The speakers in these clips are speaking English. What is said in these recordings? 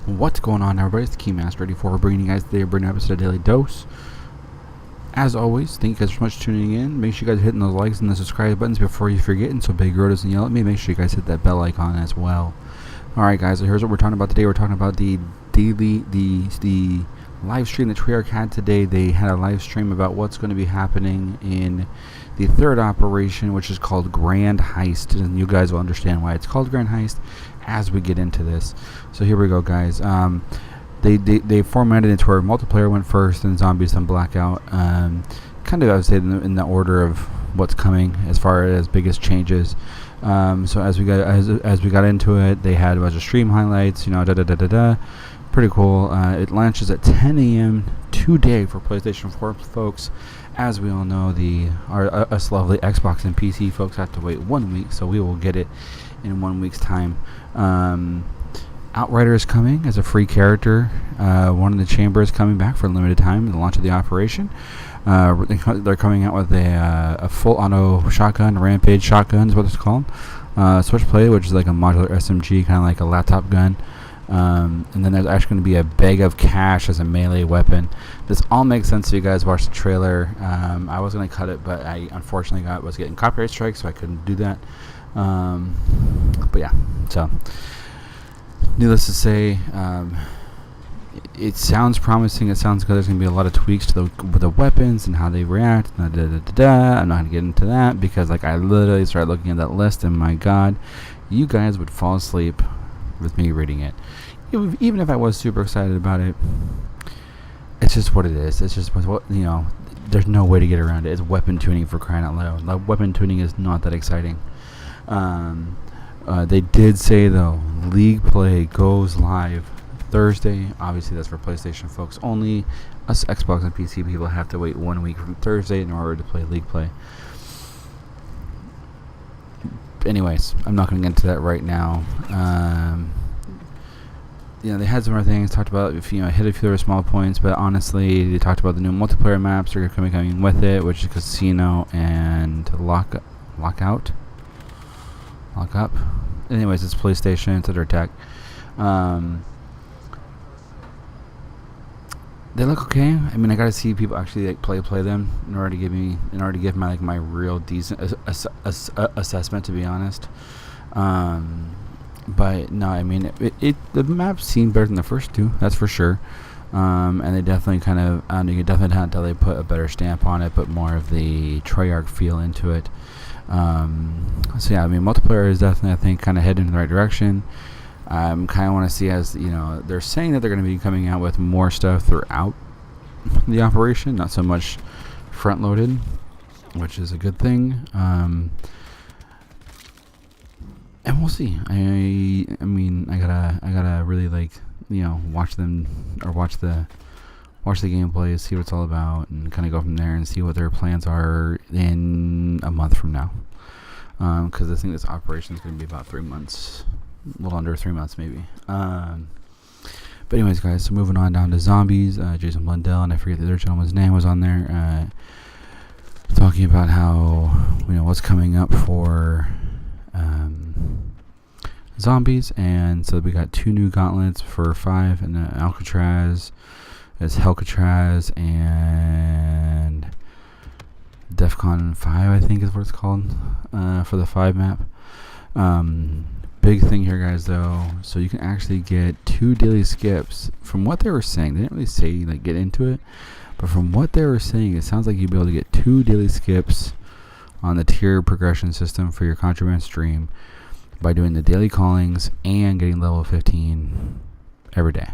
What's going on, everybody? It's the Keymaster 84 bringing you guys today a brand new episode of Daily Dose. As always, thank you guys so much for tuning in. Make sure you guys are hitting those likes and the subscribe buttons before you forget, and so Big Road doesn't yell at me. Make sure you guys hit that bell icon as well. Alright guys, so here's what we're talking about today. We're talking about the live stream that Treyarch had today. They had a live stream about what's going to be happening in the third operation, which is called Grand Heist, and you guys will understand why it's called Grand Heist as we get into this. So here we go, guys. They formatted it to where multiplayer went first, then zombies, then blackout. Kind of, I would say, in the order of what's coming as far as biggest changes. So as we got into it, they had a bunch of stream highlights. Pretty cool. It launches at 10 a.m. today for PlayStation 4 folks. As we all know, us lovely Xbox and PC folks have to wait 1 week, so we will get it in 1 week's time. Outrider is coming as a free character. One in the chamber is coming back for a limited time. The launch of the operation. They're coming out with a full auto shotgun, Rampage shotgun is what it's called. Switchblade, which is like a modular SMG, kind of like a laptop gun. And then there's actually going to be a bag of cash as a melee weapon. This all makes sense if you guys watch the trailer. I was going to cut it, but I unfortunately was getting copyright strikes, so I couldn't do that. But yeah, so needless to say, it sounds promising. It sounds good. There's going to be a lot of tweaks to the weapons and how they react. I'm not going to get into that because I literally started looking at that list, and my God, you guys would fall asleep with me reading it. Even if I was super excited about it, it's just what it is. It's just what there's no way to get around it. It's weapon tuning, for crying out loud. Weapon tuning is not that exciting. They did say though, League Play goes live Thursday. Obviously that's for PlayStation folks only. Us Xbox and PC people have to wait 1 week from Thursday in order to play League Play. Anyways, I'm not going to get into that right now. They had some more things, talked about, hit a few other small points, but honestly, they talked about the new multiplayer maps that are coming with it, which is Casino and Lock Up. Anyways, it's PlayStation, it's their tech. They look okay. I mean, I gotta see people actually play them in order to give my real decent assessment, to be honest. But no, I mean, the maps seem better than the first two, that's for sure. And they definitely you can definitely tell they put a better stamp on it, put more of the Treyarch feel into it. So yeah, I mean, multiplayer is definitely, I think, kind of heading in the right direction. Kind of want to see, as they're saying that they're going to be coming out with more stuff throughout the operation, not so much front loaded, which is a good thing. And we'll see. I mean, I gotta really watch them, or watch the gameplay, see what it's all about, and kind of go from there and see what their plans are in a month from now. Because I think this operation is going to be about 3 months, a little under 3 months maybe. But anyways, guys, so moving on down to zombies. Jason Blundell, and I forget the other gentleman's name, was on there talking about how what's coming up for zombies. And so we got 2 new gauntlets for 5, and Alcatraz. It's Helcatraz and DEFCON 5, I think is what it's called, for the 5 map. Big thing here, guys, though. So you can actually get 2 daily skips. From what they were saying, they didn't really say, get into it, but from what they were saying, it sounds like you'd be able to get 2 daily skips on the tier progression system for your Contraband stream by doing the daily callings and getting level 15 every day.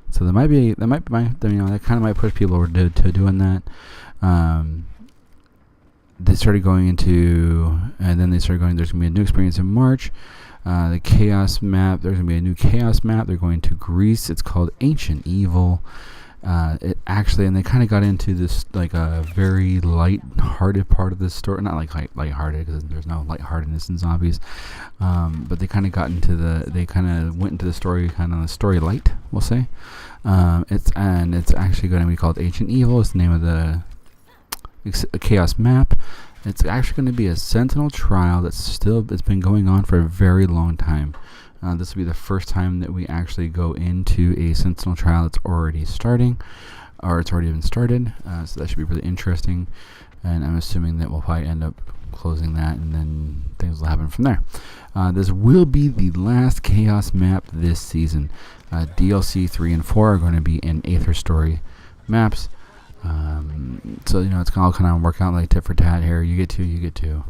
So that kind of might push people over to doing that. They started going into, and then they started going, there's going to be a new experience in March. The Chaos map, there's going to be a new Chaos map. They're going to Greece. It's called Ancient Evil. It actually, and they kind of got into this a very light-hearted part of the story. Not light-hearted, because there's no lightheartedness in zombies. But they kind of got into went into the story, kind of the story light, we'll say. It's actually going to be called Ancient Evil. It's the name of the Chaos map. It's actually going to be a Sentinel trial it's been going on for a very long time. This will be the first time that we actually go into a Sentinel trial that's already starting, or it's already been started. So that should be really interesting. And I'm assuming that we'll probably end up closing that, and then things will happen from there. This will be the last Chaos map this season. DLC 3 and 4 are going to be in Aether Story maps. So it's all kind of work out like tit for tat here. You get two.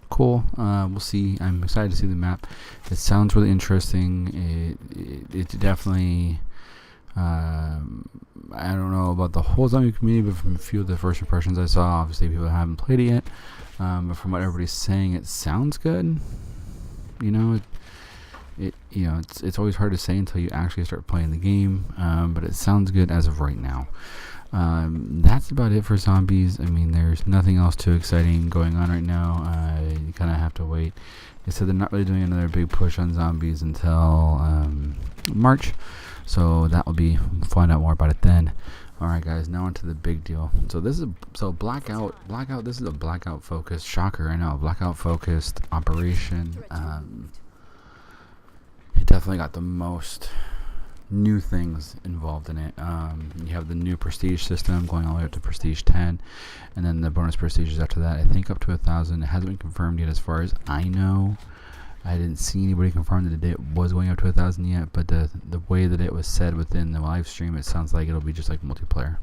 Cool. We'll see. I'm excited to see the map. It sounds really interesting. It definitely. I don't know about the whole zombie community, but from a few of the first impressions I saw, obviously people haven't played it yet. But from what everybody's saying, it sounds good. It's always hard to say until you actually start playing the game. But it sounds good as of right now. That's about it for zombies. I mean, there's nothing else too exciting going on right now. You kind of have to wait. They said they're not really doing another big push on zombies until March. So we'll find out more about it then. Alright guys, now on to the big deal. So Blackout, this is a Blackout focused, shocker, I know, Blackout focused operation. It definitely got the most new things involved in it. You have the new prestige system going all the way up to prestige 10, and then the bonus prestiges after that, I think up to 1,000. It hasn't been confirmed yet as far as I know. I didn't see anybody confirm that it was going up to 1,000 yet, but the way that it was said within the live stream, it sounds like it'll be just like multiplayer.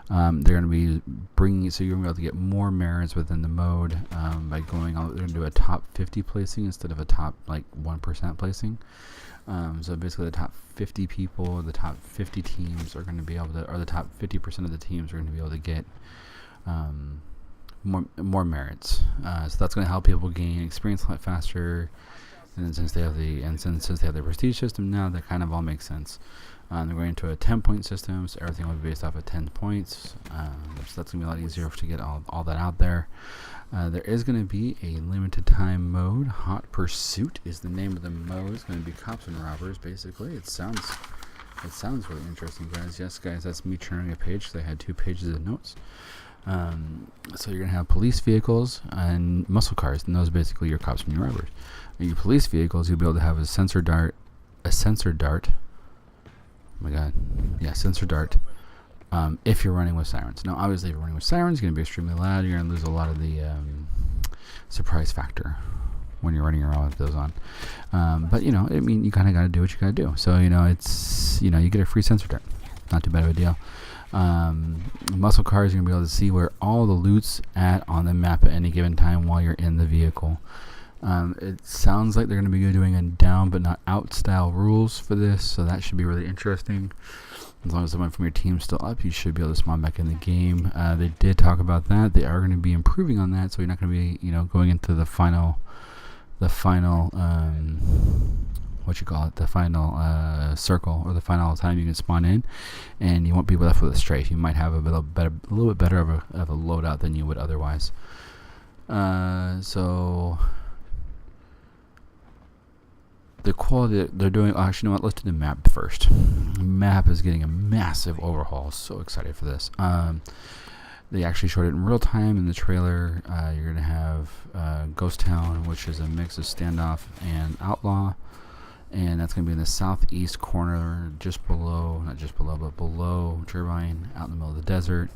They're going to be bringing, so you're going to be able to get more merits within the mode by going on. They're going to do a top 50 placing instead of a top 1% placing. So basically, the top 50 people, the top 50 teams are going to be able to, or the top 50% of the teams are going to be able to get more merits. So that's going to help people gain experience a lot faster. And since they have the prestige system now, that kind of all makes sense. They're going into a 10-point system, so everything will be based off of 10 points. So that's going to be a lot easier to get all that out there. There is going to be a limited time mode. Hot Pursuit is the name of the mode. It's going to be cops and robbers, basically. It sounds really interesting, guys. Yes, guys, that's me turning a page because I had 2 pages of notes. So you're going to have police vehicles and muscle cars, and those are basically your cops and your robbers. And your police vehicles, you'll be able to have a sensor dart. Oh my god. Yeah, sensor dart. If you're running with sirens. Now, obviously, if you're running with sirens, it's going to be extremely loud. You're going to lose a lot of the surprise factor when you're running around with those on. But, you kind of got to do what you got to do. So, you get a free sensor dart. Not too bad of a deal. Muscle cars, you're going to be able to see where all the loot's at on the map at any given time while you're in the vehicle. It sounds like they're going to be doing a down but not out style rules for this, so that should be really interesting. As long as someone from your team's still up, you should be able to spawn back in the game. They did talk about that. They are going to be improving on that, so you're not going to be, going into the final circle, or the final time you can spawn in, and you won't be left with a strafe. You might have a little bit better of a loadout than you would otherwise. So the quality that they're doing, actually, let's do the map first. Map is getting a massive overhaul. So excited for this. They actually showed it in real time in the trailer. You're going to have Ghost Town, which is a mix of standoff and outlaw. And that's going to be in the southeast corner, not just below, but below Turbine, out in the middle of the desert.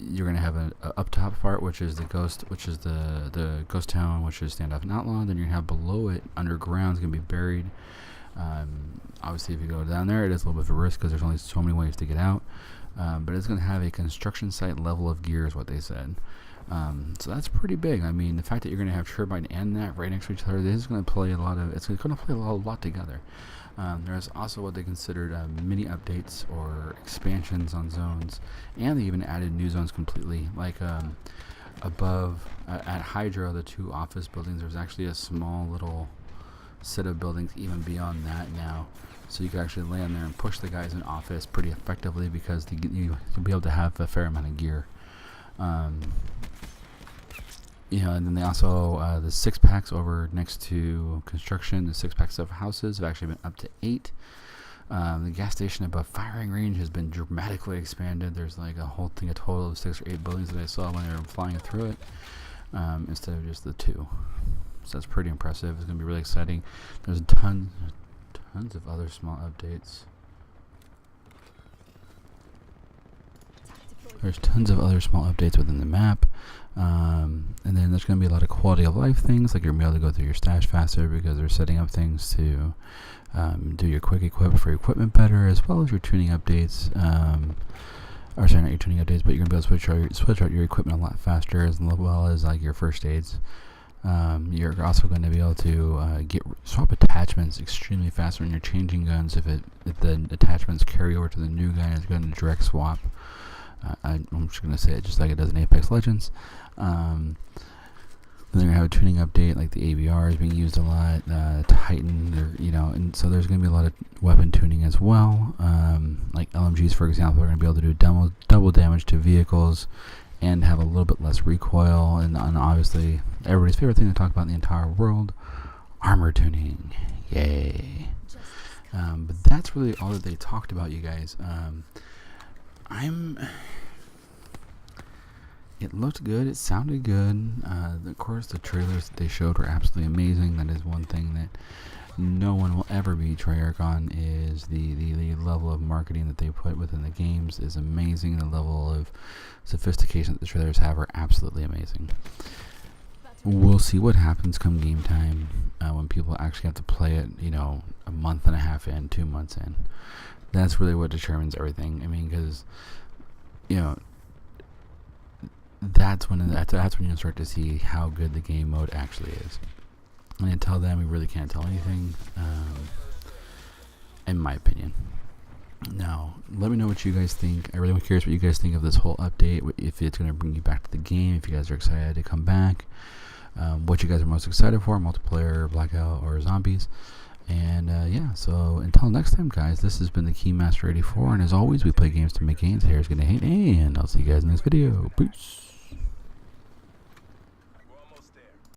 You're going to have a up top part, which is the Ghost Town, which is standoff and outlaw. Then you're going to have below it, underground, is going to be buried. Obviously, if you go down there, it is a little bit of a risk because there's only so many ways to get out. But it's going to have a construction site level of gear, is what they said. So that's pretty big. I mean, the fact that you're going to have Turbine and that right next to each other, this is going to play a lot together. There's also what they considered mini updates or expansions on zones, and they even added new zones completely. Like above at Hydro, the 2 office buildings, there's actually a small little set of buildings even beyond that now. So you can actually land there and push the guys in office pretty effectively because you'll be able to have a fair amount of gear. And then they also, the 6-packs over next to construction, the 6-packs of houses have actually been up to 8. The gas station above firing range has been dramatically expanded. There's like a total of 6 or 8 buildings that I saw when they were flying through it, instead of just the 2. So that's pretty impressive. It's going to be really exciting. There's tons of other small updates. There's tons of other small updates within the map. And then there's going to be a lot of quality of life things, like you're going to be able to go through your stash faster because they're setting up things to do your quick equip for your equipment better, as well as your tuning updates. Or sorry, not your tuning updates, but you're going to be able to switch out your equipment a lot faster, as well as like your first aids. You're also going to be able to swap attachments extremely fast when you're changing guns. If the attachments carry over to the new gun, it's going to direct swap. I'm just going to say it just like it does in Apex Legends. Then they're going to have a tuning update, like the ABR is being used a lot, Titan, and so there's going to be a lot of weapon tuning as well. Like LMGs, for example, are going to be able to do double damage to vehicles and have a little bit less recoil, and obviously everybody's favorite thing to talk about in the entire world, armor tuning. Yay. But that's really all that they talked about, you guys. It looked good. It sounded good. Of course, the trailers that they showed were absolutely amazing. That is one thing that no one will ever be Treyarch on, is the level of marketing that they put within the games is amazing. The level of sophistication that the trailers have are absolutely amazing. We'll see what happens come game time when people actually have to play it, a month and a half in, 2 months in. That's really what determines everything. I mean, because, that's when you start to see how good the game mode actually is. And until then, we really can't tell anything, in my opinion. Now, let me know what you guys think. I'm really curious what you guys think of this whole update, if it's going to bring you back to the game, if you guys are excited to come back, what you guys are most excited for, multiplayer, blackout, or zombies. And so until next time, guys, this has been the Keymaster 84, and as always, we play games to make games. Here's gonna hate, and I'll see you guys in the next video. Peace.